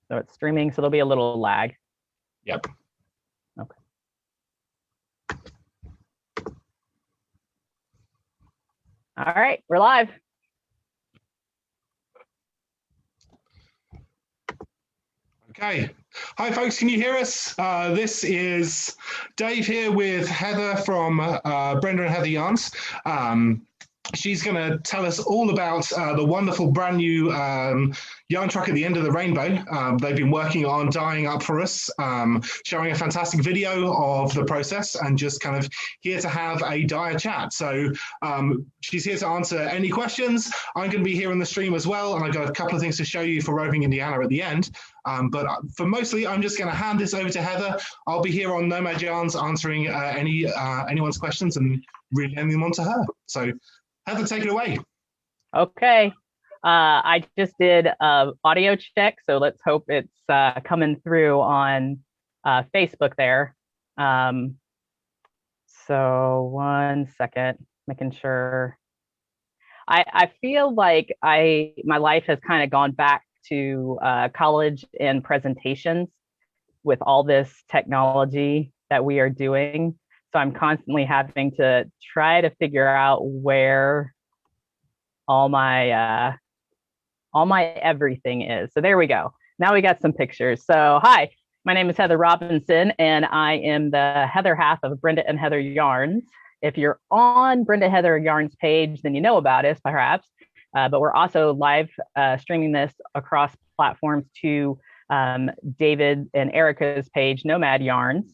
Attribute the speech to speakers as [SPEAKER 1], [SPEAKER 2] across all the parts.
[SPEAKER 1] So it's streaming, so there'll be a little lag.
[SPEAKER 2] Yep.
[SPEAKER 1] Okay. All right, we're live.
[SPEAKER 2] Okay. Hi, folks. Can you hear us? This is Dave here with Heather from Brenda and Heather Yarns. She's going to tell us all about the wonderful brand new yarn truck at the end of the rainbow. They've been working on dyeing up for us, showing a fantastic video of the process, and just kind of here to have a dyer chat. So she's here to answer any questions. I'm going to be here on the stream as well, and I've got a couple of things to show you for Roving Indiana at the end. But for mostly, I'm just going to hand this over to Heather. I'll be here on Nomad Yarns answering anyone's questions and relaying them on to her. So Heather, take it away.
[SPEAKER 1] Okay. I just did an audio check, so let's hope it's coming through on Facebook there. So 1 second, making sure. I feel like my life has kind of gone back to college and presentations with all this technology that we are doing. So I'm constantly having to try to figure out where all my everything is. So there we go. Now we got some pictures. So hi, my name is Heather Robinson, and I am the Heather half of Brenda and Heather Yarns. If you're on Brenda Heather Yarns page, then you know about us perhaps. But we're also live streaming this across platforms to David and Erica's page, Nomad Yarns.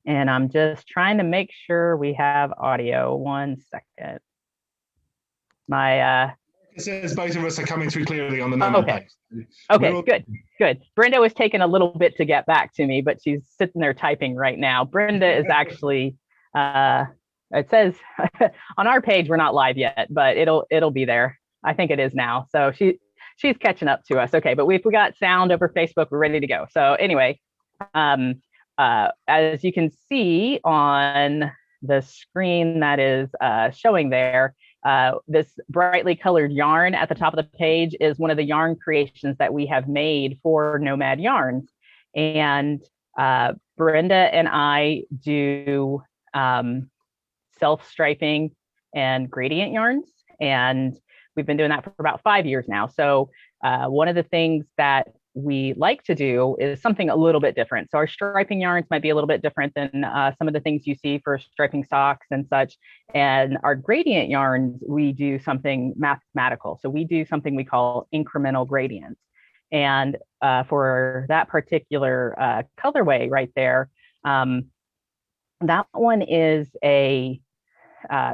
[SPEAKER 1] And I'm just trying to make sure we have audio. 1 second.
[SPEAKER 2] It says both of us are coming through clearly on the Nomad page.
[SPEAKER 1] Okay, good. Brenda was taking a little bit to get back to me, but she's sitting there typing right now. Brenda is actually, it says on our page we're not live yet, but it'll be there. I think it is now. So she's catching up to us. Okay, but we got sound over Facebook. We're ready to go. So anyway, as you can see on the screen that is showing there, this brightly colored yarn at the top of the page is one of the yarn creations that we have made for Nomad Yarns. And Brenda and I do self-striping and gradient yarns, and we've been doing that for about 5 years now. So one of the things that we like to do is something a little bit different. So our striping yarns might be a little bit different than some of the things you see for striping socks and such. And our gradient yarns, we do something mathematical. So we do something we call incremental gradients. And for that particular colorway right there, that one is a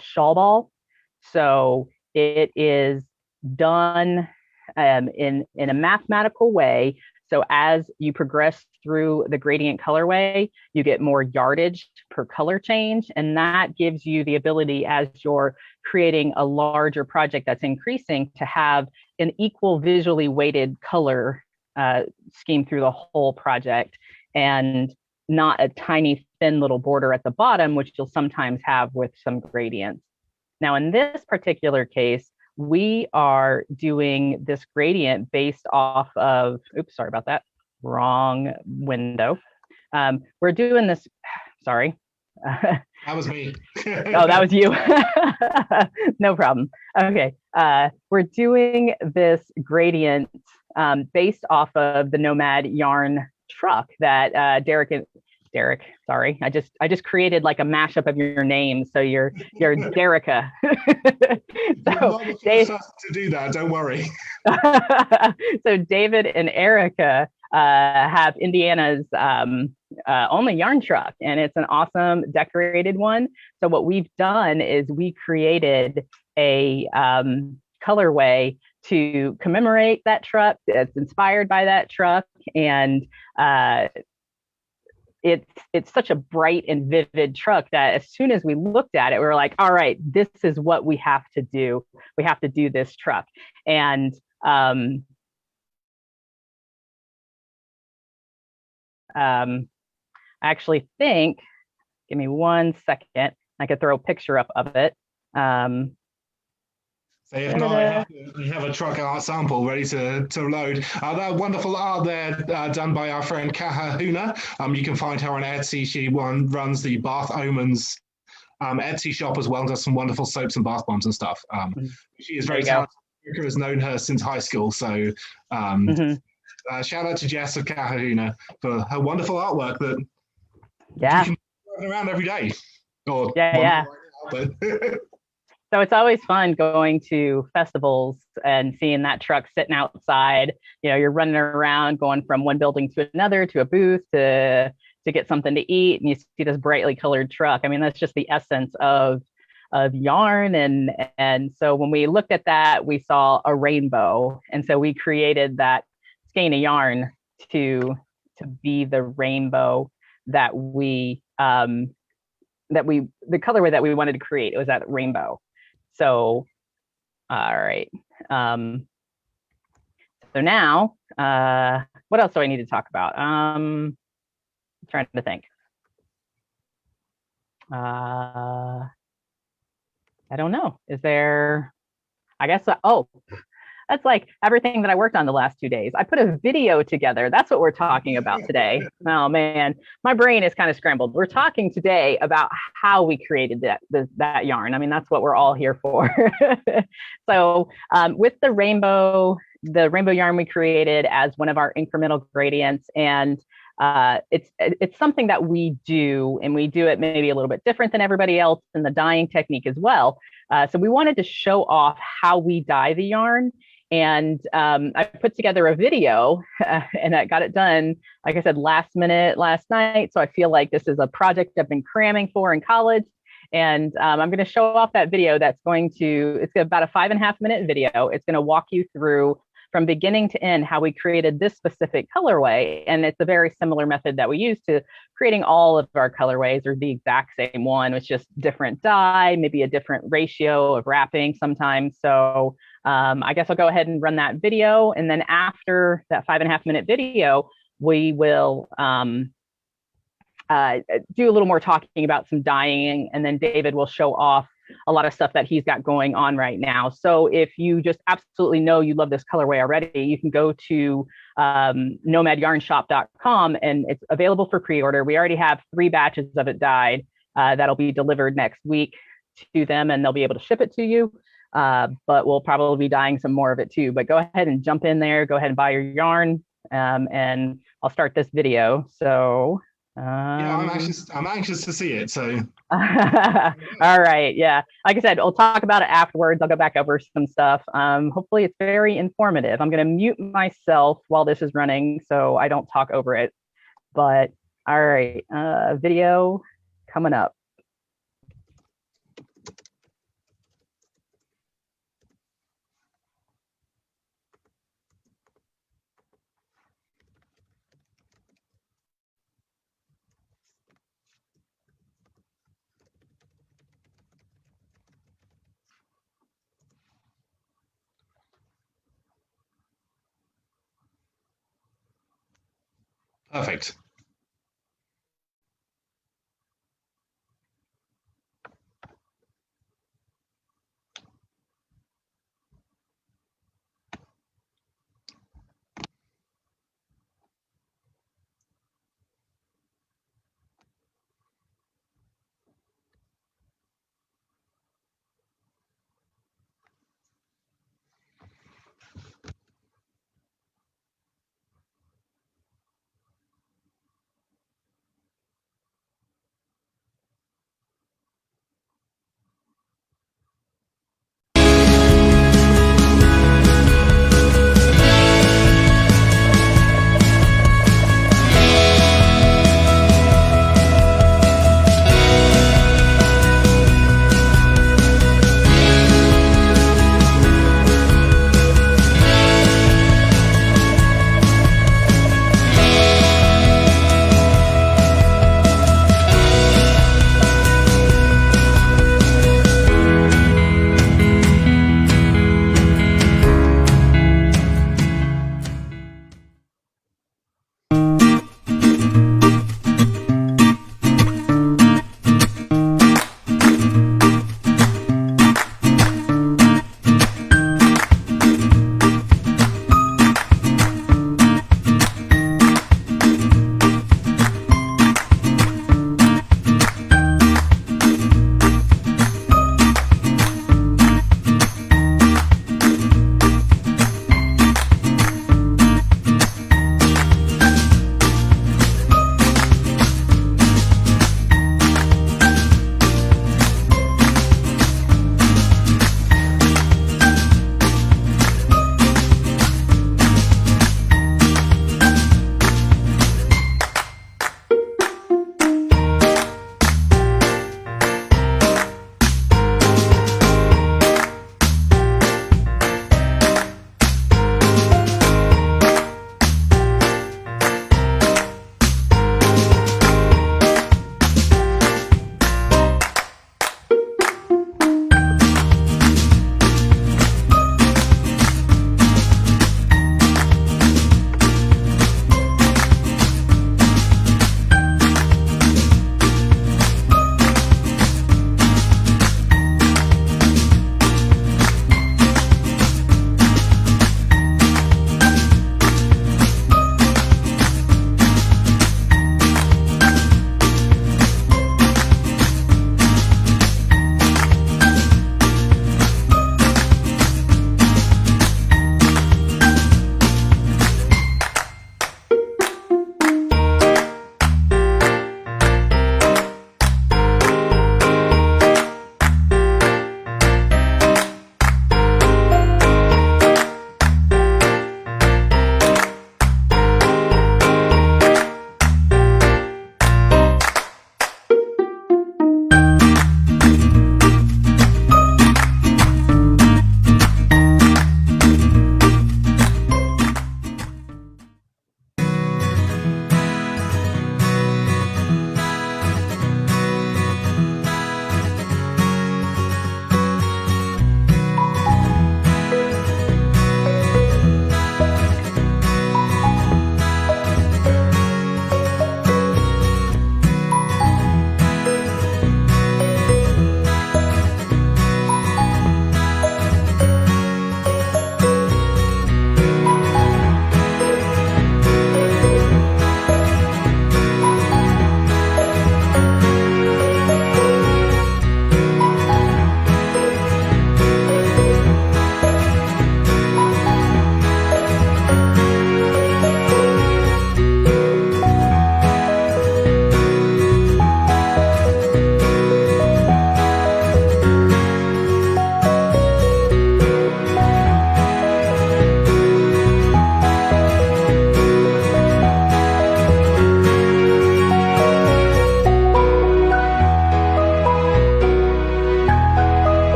[SPEAKER 1] shawl ball. So it is done in a mathematical way. So as you progress through the gradient colorway, you get more yardage per color change. And that gives you the ability, as you're creating a larger project that's increasing, to have an equal visually weighted color scheme through the whole project, and not a tiny thin little border at the bottom, which you'll sometimes have with some gradients. Now, in this particular case, we are doing this gradient based off of, oops, sorry about that, wrong window. We're doing this, sorry.
[SPEAKER 2] That was me.
[SPEAKER 1] Oh, that was you. No problem. Okay, we're doing this gradient based off of the Nomad yarn truck that Derek, sorry, I just created like a mashup of your names, so you're Derica.
[SPEAKER 2] So Dave, to do that, don't worry.
[SPEAKER 1] So David and Erica have Indiana's only yarn truck, and it's an awesome decorated one. So what we've done is we created a colorway to commemorate that truck. It's inspired by that truck, and it's such a bright and vivid truck that as soon as we looked at it, we were like, all right, this is what we have to do. We have to do this truck. And I actually think, give me 1 second, I could throw a picture up of it.
[SPEAKER 2] So If not,
[SPEAKER 1] Da-da-da.
[SPEAKER 2] we have a truck art sample ready to load. That wonderful art there done by our friend Kahahuna. You can find her on Etsy. She runs the Bath Omens Etsy shop as well, and does some wonderful soaps and bath bombs and stuff. She is
[SPEAKER 1] There
[SPEAKER 2] very
[SPEAKER 1] you go.
[SPEAKER 2] talented. Erica has known her since high school, so um,
[SPEAKER 1] Hmm.
[SPEAKER 2] shout out to Jess of Kahahuna for her wonderful artwork that you
[SPEAKER 1] Yeah.
[SPEAKER 2] can run around every day. Or,
[SPEAKER 1] Yeah.
[SPEAKER 2] well, not
[SPEAKER 1] Yeah.
[SPEAKER 2] right now, but
[SPEAKER 1] So it's always fun going to festivals and seeing that truck sitting outside. You know, you're running around, going from one building to another, to a booth, to get something to eat, and you see this brightly colored truck. I mean, that's just the essence of yarn. And so when we looked at that, we saw a rainbow, and so we created that skein of yarn to be the rainbow that we the colorway that we wanted to create. It was that rainbow. So, all right. So now, what else do I need to talk about? I'm trying to think. I don't know. Is there? I guess. Oh, that's like everything that I worked on the last 2 days. I put a video together. That's what we're talking about today. Oh man, my brain is kind of scrambled. We're talking today about how we created that yarn. I mean, that's what we're all here for. So with the rainbow yarn we created as one of our incremental gradients, and it's something that we do, and we do it maybe a little bit different than everybody else in the dyeing technique as well. So we wanted to show off how we dye the yarn. And I put together a video and I got it done, like I said, last minute last night. So I feel like this is a project I've been cramming for in college. And I'm going to show off that video it's about a 5.5 minute video. It's going to walk you through from beginning to end how we created this specific colorway. And it's a very similar method that we use to creating all of our colorways, or the exact same one with just different dye, maybe a different ratio of wrapping sometimes. So I guess I'll go ahead and run that video. And then after that 5.5 minute video, we will do a little more talking about some dyeing. And then David will show off a lot of stuff that he's got going on right now. So if you just absolutely know you love this colorway already, you can go to nomadyarnshop.com, and it's available for pre-order. We already have 3 batches of it dyed that'll be delivered next week to them, and they'll be able to ship it to you. But we'll probably be dyeing some more of it too. But go ahead and jump in there, go ahead and buy your yarn, and I'll start this video. So
[SPEAKER 2] yeah, I'm anxious to see it. So
[SPEAKER 1] all right, yeah. Like I said, we'll talk about it afterwards. I'll go back over some stuff. Hopefully it's very informative. I'm going to mute myself while this is running so I don't talk over it. But all right, video coming up.
[SPEAKER 2] perfect.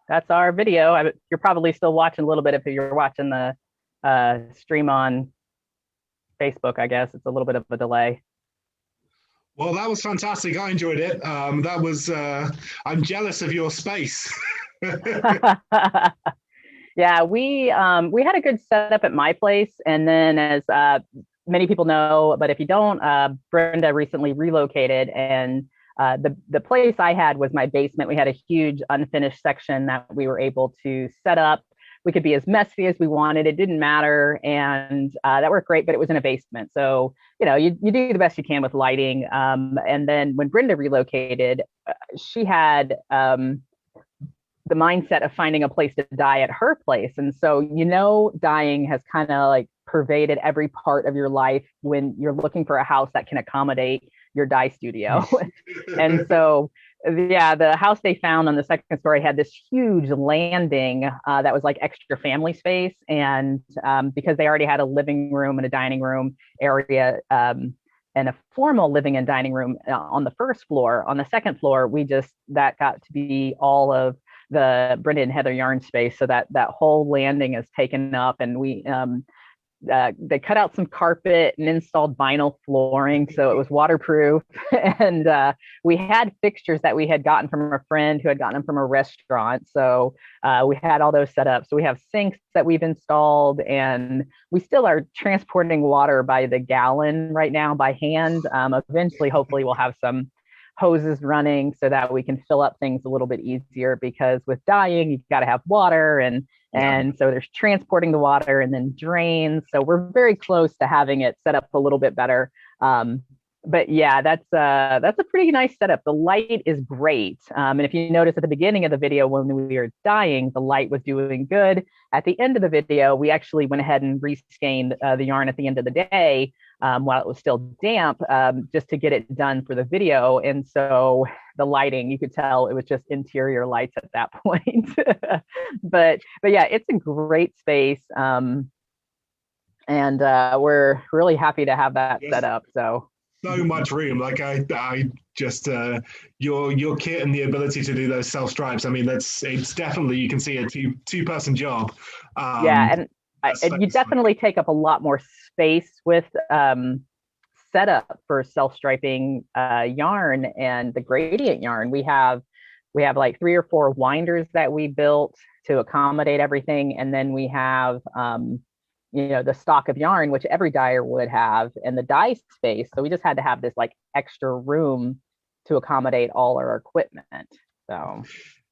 [SPEAKER 1] that's our video. You're probably still watching a little bit if you're watching the stream on Facebook. I guess it's a little bit of a delay.
[SPEAKER 2] Well, that was fantastic. I enjoyed it. That was. I'm jealous of your space.
[SPEAKER 1] Yeah, we had a good setup at my place, and then as many people know, but if you don't, Brenda recently relocated, and the place I had was my basement. We had a huge unfinished section that we were able to set up. We could be as messy as we wanted. It didn't matter, and that worked great. But it was in a basement, so you do the best you can with lighting. And then when Brenda relocated, she had the mindset of finding a place to die at her place. And so, dying has kind of like pervaded every part of your life when you're looking for a house that can accommodate your dye studio. And so, yeah, the house they found on the second story had this huge landing that was like extra family space. And because they already had a living room and a dining room area, and a formal living and dining room on the first floor. On the second floor, that got to be all of the Brenda and Heather yarn space. So that whole landing is taken up, and they cut out some carpet and installed vinyl flooring, so it was waterproof. And we had fixtures that we had gotten from a friend who had gotten them from a restaurant. So we had all those set up. So we have sinks that we've installed, and we still are transporting water by the gallon right now by hand. Eventually, hopefully, we'll have some hoses running so that we can fill up things a little bit easier, because with dyeing, you've got to have water, and so there's transporting the water and then drains. So we're very close to having it set up a little bit better. But yeah, that's a pretty nice setup. The light is great. And if you notice at the beginning of the video, when we were dyeing, the light was doing good. At the end of the video, we actually went ahead and reskeined the yarn at the end of the day while it was still damp, just to get it done for the video. And so the lighting, you could tell it was just interior lights at that point. but yeah, it's a great space. And we're really happy to have that set up.
[SPEAKER 2] So much room. Like I just your kit and the ability to do those self stripes. I mean, it's definitely, you can see a two-person job.
[SPEAKER 1] Yeah, and you definitely take up a lot more space with setup for self striping yarn and the gradient yarn. We have like 3 or 4 winders that we built to accommodate everything, and then we have the stock of yarn, which every dyer would have, and the dye space. So we just had to have this like extra room to accommodate all our equipment. So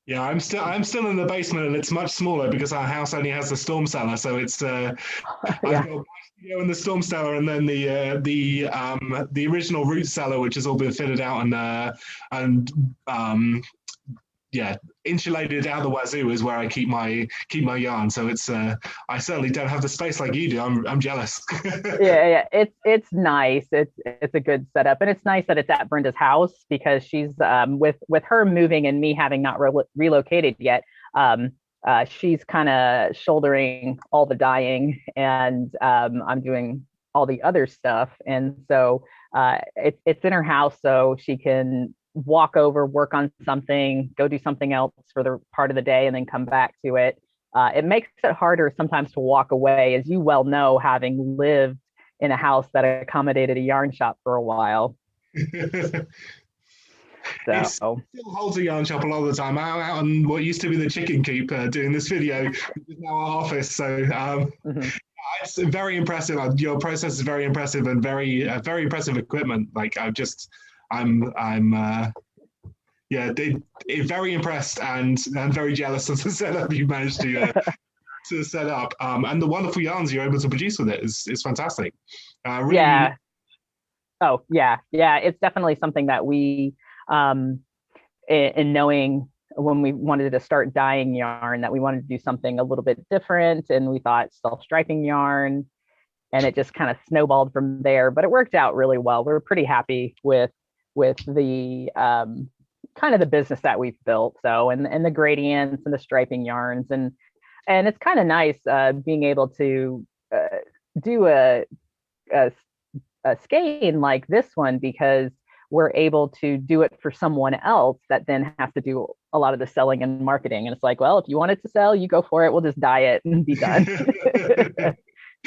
[SPEAKER 2] yeah, I'm still in the basement, and it's much smaller because our house only has the storm cellar. So it's I've got my studio in the storm cellar, and then the original root cellar, which has all been fitted out and insulated out the wazoo, is where I keep my yarn. So it's I certainly don't have the space like you do. I'm jealous.
[SPEAKER 1] yeah, it's nice. It's a good setup, and it's nice that it's at Brenda's house, because she's with her moving and me having not relocated yet. She's kind of shouldering all the dyeing, and I'm doing all the other stuff, and so it's in her house, so she can walk over, work on something, go do something else for the part of the day, and then come back to it. It makes it harder sometimes to walk away, as you well know, having lived in a house that accommodated a yarn shop for a while.
[SPEAKER 2] It still holds a yarn shop a lot of the time. I'm out on what used to be the chicken coop doing this video, which is now our office. So it's very impressive. Your process is very impressive, and very impressive equipment. Like I'm very impressed and very jealous of the setup you managed to set up, and the wonderful yarns you're able to produce with it is fantastic. Really,
[SPEAKER 1] yeah. Oh yeah, it's definitely something that we, in knowing when we wanted to start dyeing yarn, that we wanted to do something a little bit different, and we thought self-striping yarn, and it just kind of snowballed from there. But it worked out really well. We're pretty happy with the kind of the business that we've built. So and the gradients and the striping yarns, and it's kind of nice being able to do a skein like this one, because we're able to do it for someone else that then has to do a lot of the selling and marketing. And it's like, well, if you want it to sell, you go for it. We'll just dye it and be done.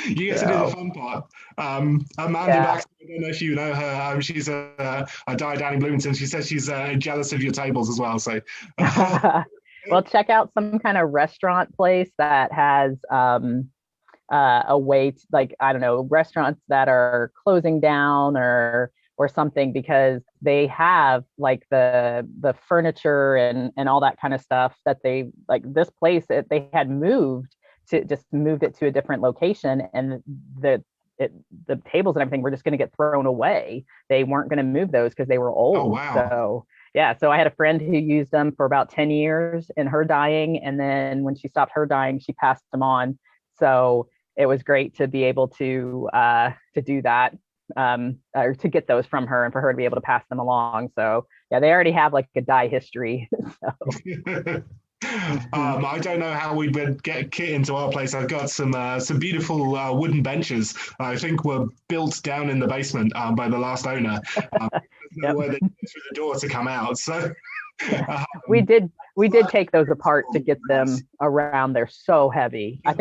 [SPEAKER 2] You get to do the fun part. Amanda
[SPEAKER 1] Yeah.
[SPEAKER 2] Baxter, I don't know if you know her. She's a dye down in Bloomington. She says she's jealous of your tables as well. So,
[SPEAKER 1] Well, check out some kind of restaurant place that has a way to, like, I don't know, restaurants that are closing down or something, because they have like the furniture and all that kind of stuff that they like. This place that they had moved it to a different location, and the the tables and everything were just going to get thrown away. They weren't going to move those because they were
[SPEAKER 2] oh
[SPEAKER 1] old.
[SPEAKER 2] wow.
[SPEAKER 1] So yeah, so I had a friend who used them for about 10 years in her dyeing, and then when she stopped her dyeing, she passed them on. So it was great to be able to do that, or to get those from her and for her to be able to pass them along. So yeah, they already have like a dye history. So.
[SPEAKER 2] I don't know how we would get kit into our place. I've got some beautiful wooden benches. I think were built down in the basement by the last owner. There's no
[SPEAKER 1] Yep.
[SPEAKER 2] way they get through the door to come out. So
[SPEAKER 1] we did take those apart to get them around. They're so heavy. I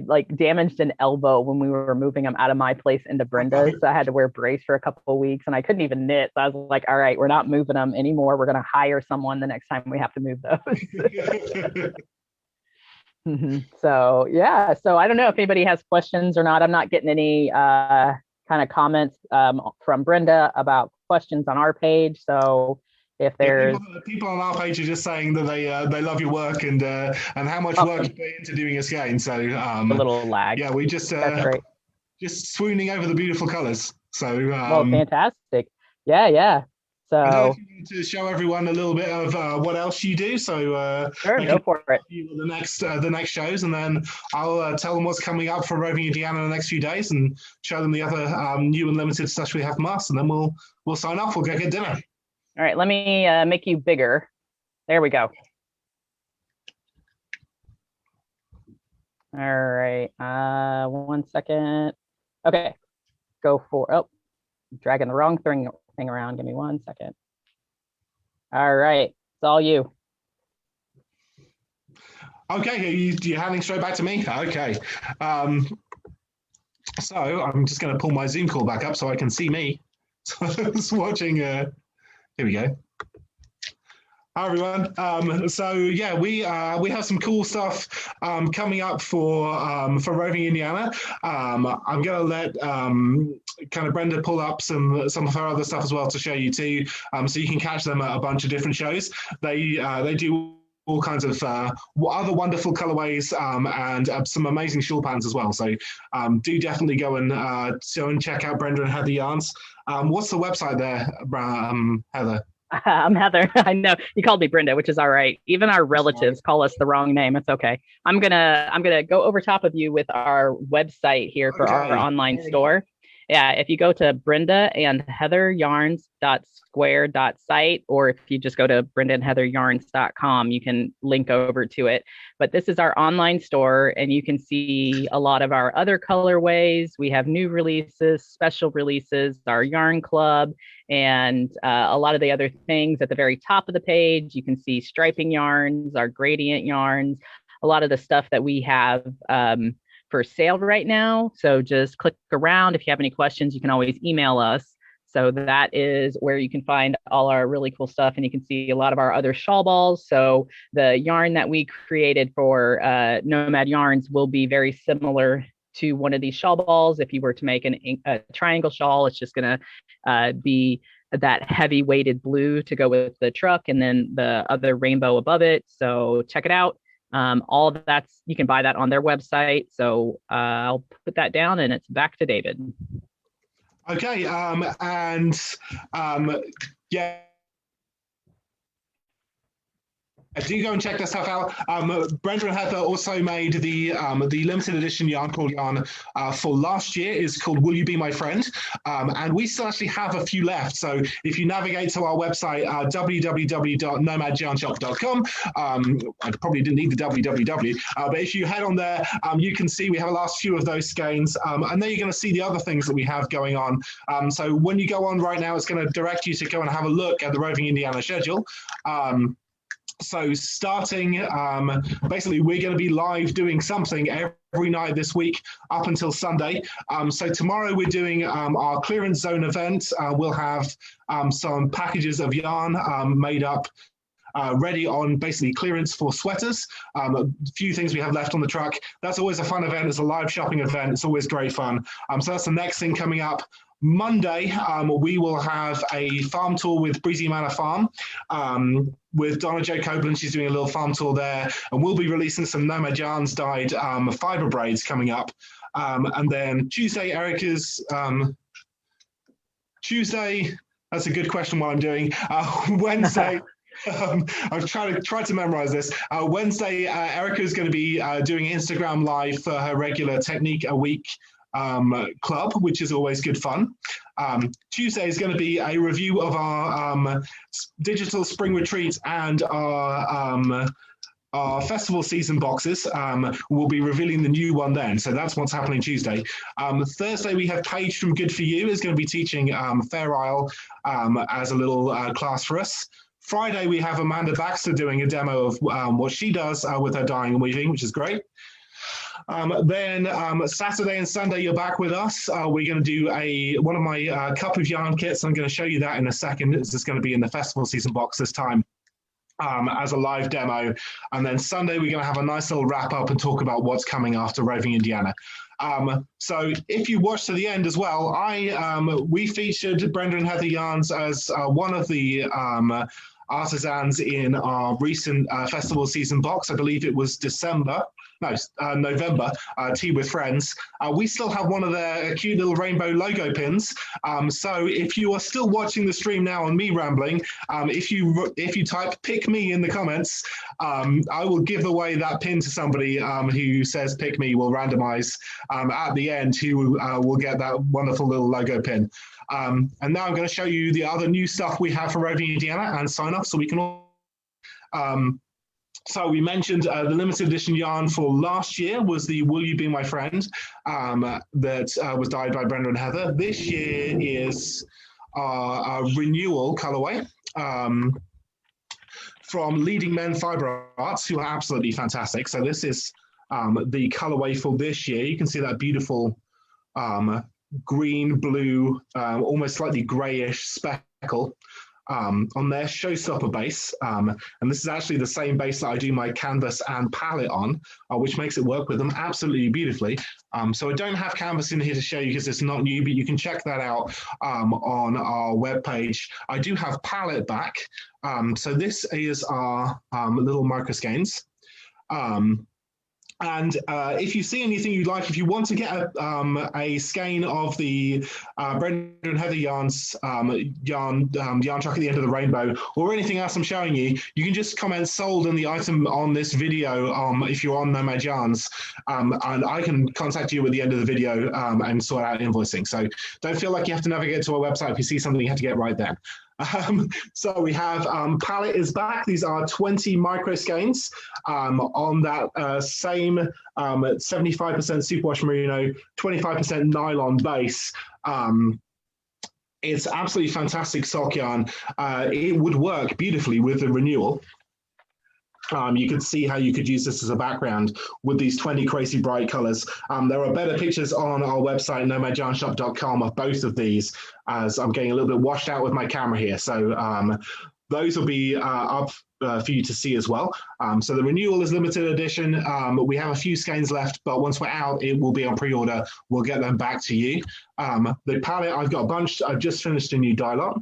[SPEAKER 1] like damaged an elbow when we were moving them out of my place into Brenda's. So I had to wear a brace for a couple of weeks, and I couldn't even knit. So I was like, all right, we're not moving them anymore. We're going to hire someone the next time we have to move those. So yeah, so I don't know if anybody has questions or not. I'm not getting any kind of comments from Brenda about questions on our page. So if
[SPEAKER 2] yeah,
[SPEAKER 1] there's
[SPEAKER 2] people on our page are just saying that they love your work and how much work you put into doing a skein. So
[SPEAKER 1] a little lag,
[SPEAKER 2] yeah, we just
[SPEAKER 1] that's great.
[SPEAKER 2] just swooning over the beautiful colours. So
[SPEAKER 1] Well, fantastic. Yeah, yeah.
[SPEAKER 2] I don't know if
[SPEAKER 1] So
[SPEAKER 2] you want to show everyone a little bit of what else you do, so
[SPEAKER 1] sure,
[SPEAKER 2] they
[SPEAKER 1] go
[SPEAKER 2] can
[SPEAKER 1] for it.
[SPEAKER 2] see the next shows, and then I'll tell them what's coming up for Roving Indiana in the next few days, and show them the other new and limited stuff we have from us, and then we'll sign off. We'll go get dinner.
[SPEAKER 1] All right, let me make you bigger. There we go. All right, 1 second. Okay, go for, oh, dragging the wrong thing around. Give me 1 second. All right, it's all you.
[SPEAKER 2] Okay, you're handing straight back to me? Okay. So I'm just going to pull my Zoom call back up so I can see me. So I was watching, here we go. Hi everyone. So yeah, we have some cool stuff coming up for Roving Indiana. I'm gonna let kind of Brenda pull up some of her other stuff as well to show you too, so you can catch them at a bunch of different shows. They do all kinds of other wonderful colorways and some amazing shawl patterns as well. So do definitely go and check out Brenda and Heather Yarns. What's the website there, Heather?
[SPEAKER 1] I'm Heather. I know you called me Brenda, which is all right. Even our relatives call us the wrong name. It's okay. I'm gonna go over top of you with our website here for our online store. Yeah, if you go to Brenda and Heather Yarns.square.site, or if you just go to Brenda and Heather Yarns.com, you can link over to it. But this is our online store, and you can see a lot of our other colorways. We have new releases, special releases, our yarn club, and a lot of the other things at the very top of the page. You can see striping yarns, our gradient yarns, a lot of the stuff that we have for sale right now. So just click around. If you have any questions, you can always email us. So that is where you can find all our really cool stuff. And you can see a lot of our other shawl balls. So the yarn that we created for Nomad Yarns will be very similar to one of these shawl balls. If you were to make a triangle shawl, it's just going to be that heavy weighted blue to go with the truck, and then the other rainbow above it. So check it out. All of that's, you can buy that on their website. So I'll put that down, and it's back to David.
[SPEAKER 2] Okay, yeah. Do go and check that stuff out. Brenda and Heather also made the limited edition yarn pool yarn for last year. Is called "Will You Be My Friend?" And we still actually have a few left. So if you navigate to our website, www.nomadyarnshop.com, I probably didn't need the www, but if you head on there, you can see we have a last few of those skeins, and then you're going to see the other things that we have going on. So when you go on right now, it's going to direct you to go and have a look at the Roving Indiana schedule. So starting, basically, we're going to be live doing something every night this week up until Sunday. So tomorrow we're doing our clearance zone event. We'll have some packages of yarn made up, ready on basically clearance for sweaters. A few things we have left on the truck. That's always a fun event. It's a live shopping event. It's always great fun. So that's the next thing coming up. Monday, we will have a farm tour with Breezy Manor Farm with Donna Jo Copeland. She's doing a little farm tour there, and we'll be releasing some Nomad Yarns dyed fiber braids coming up. And then Tuesday, Erica's Tuesday. That's a good question. What I'm doing Wednesday. I've tried to memorize this. Wednesday, Erica is going to be doing Instagram Live for her regular Technique a Week club, which is always good fun. Tuesday is going to be a review of our digital spring retreat and our festival season boxes. We'll be revealing the new one then. So that's what's happening Tuesday. Thursday, we have Paige from Good For You is going to be teaching Fair Isle as a little class for us. Friday, we have Amanda Baxter doing a demo of what she does with her dyeing and weaving, which is great. Then Saturday and Sunday, you're back with us. We're going to do one of my cup of yarn kits. I'm going to show you that in a second. It's just going to be in the festival season box this time as a live demo. And then Sunday, we're going to have a nice little wrap up and talk about what's coming after Roving Indiana. So if you watch to the end as well, we featured Brenda and Heather Yarns as one of the artisans in our recent festival season box. I believe it was November, Tea with Friends. We still have one of their cute little rainbow logo pins. So if you are still watching the stream now on me rambling, if you type "pick me" in the comments, I will give away that pin to somebody who says "pick me." Will randomize at the end who will get that wonderful little logo pin. And now I'm going to show you the other new stuff we have for Roving Indiana and sign off so we can all. So we mentioned the limited edition yarn for last year was the "Will You Be My Friend" that was dyed by Brenda and Heather. This year is our renewal colorway from Leading Men Fiber Arts, who are absolutely fantastic. So this is the colorway for this year. You can see that beautiful green, blue, almost slightly grayish speckle on their showstopper base. And this is actually the same base that I do my canvas and palette on, which makes it work with them absolutely beautifully. So I don't have canvas in here to show you because it's not new, but you can check that out on our webpage. I do have palette back. So this is our little micro skeins. And if you see anything you like, if you want to get a skein of the Brenda and Heather Yarns yarn truck at the end of the rainbow, or anything else I'm showing you, you can just comment "sold" in the item on this video if you're on Nomad Yarns, and I can contact you at the end of the video and sort out invoicing. So don't feel like you have to navigate to our website if you see something you have to get right then. So we have palette is back. These are 20 micro skeins on that same 75% superwash merino, 25% nylon base. It's absolutely fantastic sock yarn. It would work beautifully with the renewal. You could see how you could use this as a background with these 20 crazy bright colors. There are better pictures on our website, nomadyarnshop.com, of both of these, as I'm getting a little bit washed out with my camera here. So those will be up for you to see as well. So the renewal is limited edition. We have a few skeins left, but once we're out, it will be on pre-order. We'll get them back to you. The palette, I've got a bunch. I've just finished a new dye lot.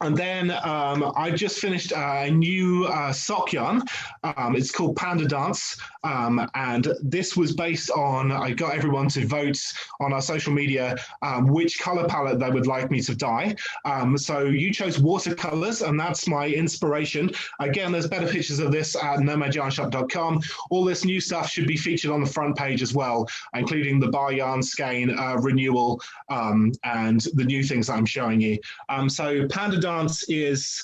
[SPEAKER 2] And then I just finished a new sock yarn. It's called Panda Dance. And this was based on, I got everyone to vote on our social media which color palette they would like me to dye. So you chose watercolors, and that's my inspiration. Again, there's better pictures of this at nomadyarnshop.com. All this new stuff should be featured on the front page as well, including the bar yarn skein renewal and the new things that I'm showing you. So Panda Dance is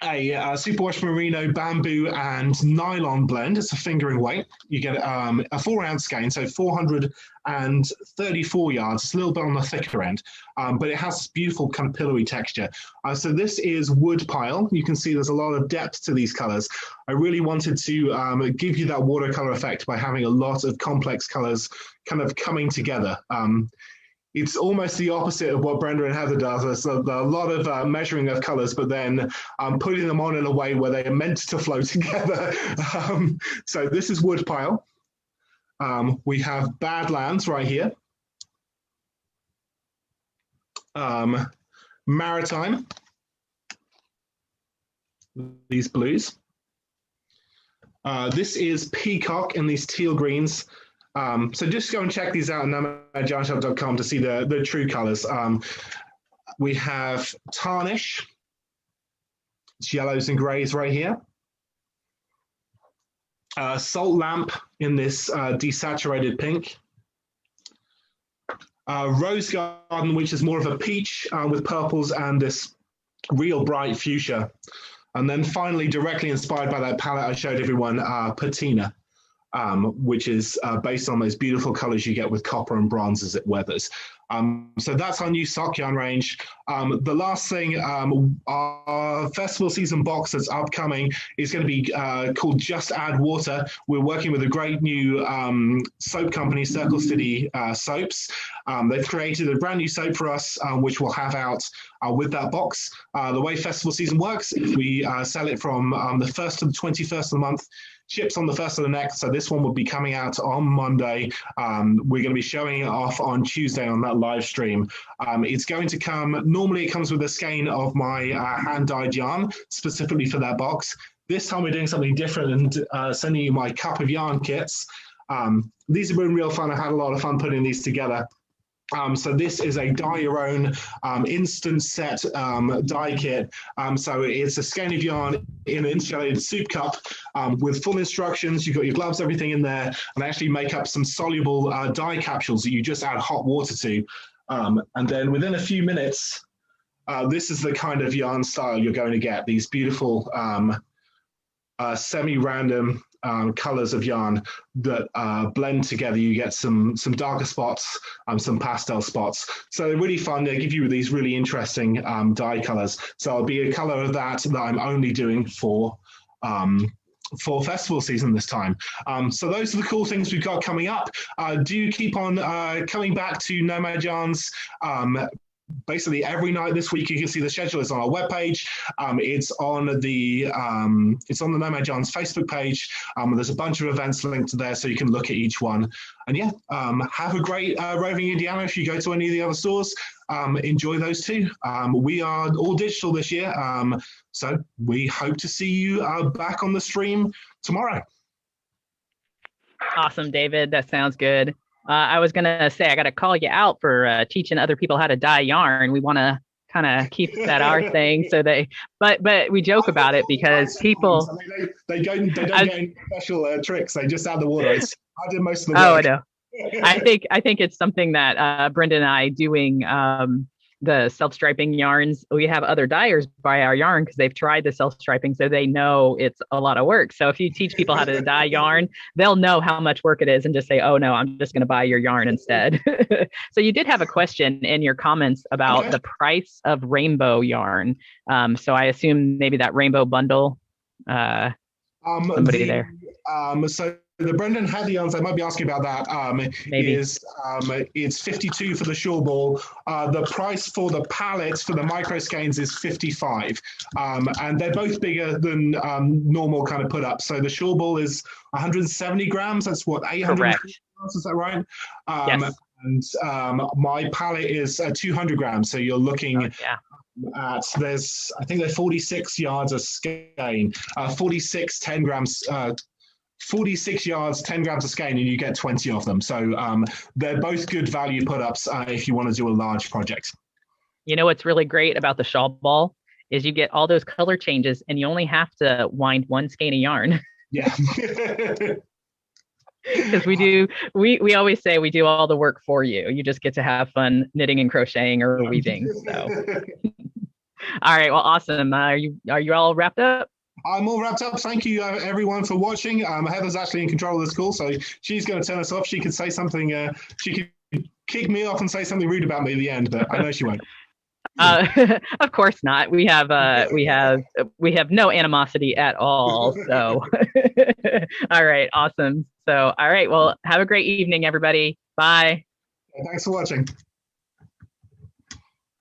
[SPEAKER 2] a superwash merino, bamboo, and nylon blend. It's a fingering weight. You get a 4-ounce skein, so 434 yards. It's a little bit on the thicker end, but it has beautiful kind of pillowy texture. So this is wood pile. You can see there's a lot of depth to these colors. I really wanted to give you that watercolor effect by having a lot of complex colors kind of coming together. It's almost the opposite of what Brenda and Heather does. There's a lot of measuring of colors, but then putting them on in a way where they are meant to flow together. So this is wood pile. We have Badlands right here. Maritime. These blues. This is Peacock in these teal greens. So just go and check these out on nomadyarnshop.com to see the true colors. We have Tarnish. It's yellows and grays right here. Salt Lamp in this desaturated pink. Rose Garden, which is more of a peach with purples and this real bright fuchsia. And then finally, directly inspired by that palette I showed everyone, Patina. Which is based on those beautiful colors you get with copper and bronze as it weathers. So that's our new sock yarn range. The last thing, our festival season box that's upcoming is going to be called Just Add Water. We're working with a great new soap company, Circle City Soaps. They've created a brand new soap for us, which we'll have out with that box. The way festival season works is we sell it from the 1st to the 21st of the month. Ships on the 1st of the next, so this one will be coming out on Monday. We're going to be showing it off on Tuesday on that live stream. It's going to come, normally it comes with a skein of my hand-dyed yarn, specifically for that box. This time we're doing something different and sending you my cup of yarn kits. These have been real fun. I had a lot of fun putting these together. So this is a dye your own instant set dye kit. So it's a skein of yarn in an insulated soup cup with full instructions. You've got your gloves, everything in there, and actually make up some soluble dye capsules that you just add hot water to. And then within a few minutes, this is the kind of yarn style you're going to get. These beautiful semi-random colors of yarn that blend together. You get some darker spots, some pastel spots. So they're really fun. They give you these really interesting dye colors. So it'll be a color of that I'm only doing for festival season this time. So those are the cool things we've got coming up. Do keep on coming back to Nomad Yarns. Basically every night this week. You can see the schedule is on our webpage. It's on the Nomad Yarns Facebook page. There's a bunch of events linked there, so you can look at each one. And yeah, have a great roving Indiana. If you go to any of the other stores, enjoy those too. We are all digital this year, so we hope to see you back on the stream tomorrow.
[SPEAKER 1] Awesome, David. That sounds good. I was going to say, I got to call you out for teaching other people how to dye yarn. We want to kind of keep that our thing. So but we joke about it because people,
[SPEAKER 2] they don't get any special tricks. They just add the water. I did most of the work.
[SPEAKER 1] Oh, I know. I think it's something that Brenda and I doing the self-striping yarns. We have other dyers buy our yarn because they've tried the self-striping, so they know it's a lot of work. So if you teach people how to dye yarn, they'll know how much work it is and just say, oh no, I'm just going to buy your yarn instead. So you did have a question in your comments about the price of rainbow yarn. So I assume maybe that rainbow bundle, somebody there.
[SPEAKER 2] So the Brenda and Heather yarns, I might be asking about that, is it's 52 for the shawl ball. The price for the pallets for the micro skeins is 55. And they're both bigger than normal kind of put up. So the shawl ball is 170 grams. That's what, 800 grams, is that right?
[SPEAKER 1] Yes.
[SPEAKER 2] And my pallet is 200 grams. So you're looking I think they're 46 yards of skein, 46 10 grams. 46 yards, 10 grams of skein, and you get 20 of them. So they're both good value put ups if you want to do a large project.
[SPEAKER 1] You know what's really great about the shawl ball is you get all those color changes and you only have to wind one skein of yarn.
[SPEAKER 2] Yeah.
[SPEAKER 1] Because we always say we do all the work for you. You just get to have fun knitting and crocheting or weaving. So all right, well, awesome. Are you all wrapped up?
[SPEAKER 2] I'm all wrapped up. Thank you, everyone, for watching. Heather's actually in control of this call, so she's going to turn us off. She could say something. She could kick me off and say something rude about me at the end, but I know she won't.
[SPEAKER 1] Of course not. We have no animosity at all. So, all right, awesome. So, all right. Well, have a great evening, everybody. Bye.
[SPEAKER 2] Thanks for watching.